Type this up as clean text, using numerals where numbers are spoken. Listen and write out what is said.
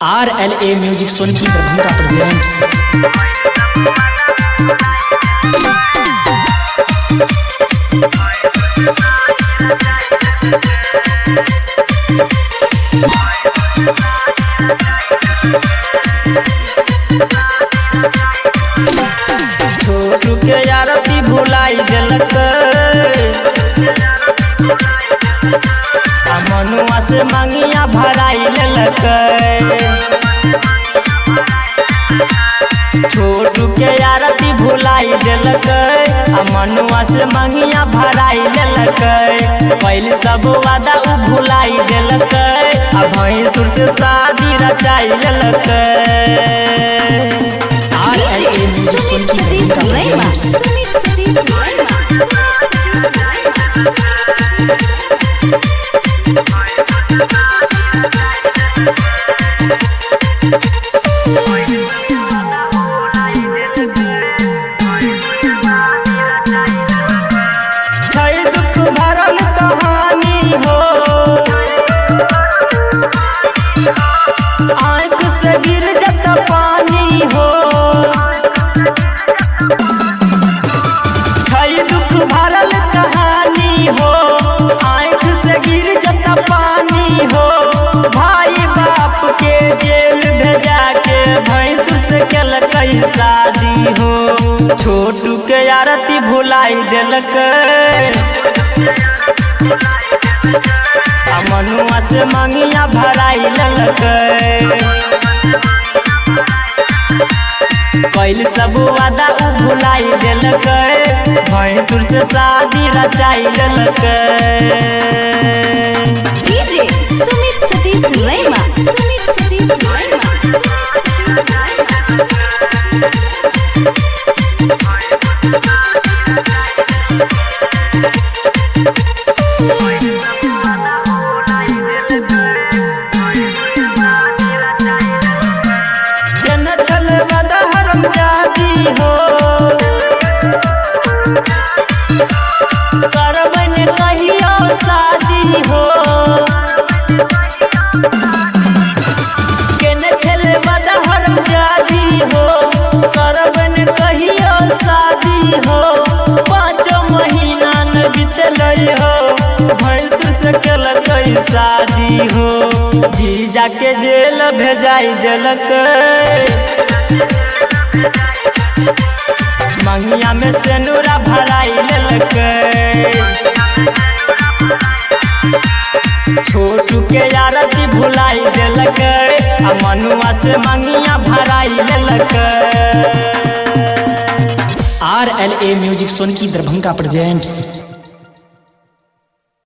RLA music Sonki Darbhanga presents. Chhotu के आरती भुलाई देलक, मनुआ से मंगिया भराई लेलक। छोटू के आरती भुलाई देलक, मनुआ से मंगिया भराई लेलक। पहले सब वादा उ भुलाई देलक, भैंसुर से शादी रचाई लेलक। RLA music Sonki Darbhanga presents. दुख भरल कहानी हो, आँख से गिर जाता पानी हो। दुख भरल कहानी हो, आँख से गिर जाता पानी हो। भाई बाप के जेल भेजा के भैंसुर से केलक शादी हो। छोटू के आरती भुलाई देलक, मनुआ से मंगिया भराई लेलक। कैल सब वादा उ भुलाई देलक, भैंसुर से शादी रचाई लेलक। DJ Sumit Satish Rema. केना चल वादा हरम जाती हो, करबन कहियो शादी हो। केना चल वादा हरम जाती हो, करबन कहियो शादी हो। 5 महीना न बीतलै हो, भैंसुर से केलक शादी हो। जीजा के जेल भेजाई देलक, मंगिया में सेनुरा भराई लेलक। छोटू के आरती भुलाई देलक, मनुआ से मंगिया भराई लेलक। RLA music Sonki Darbhanga presents.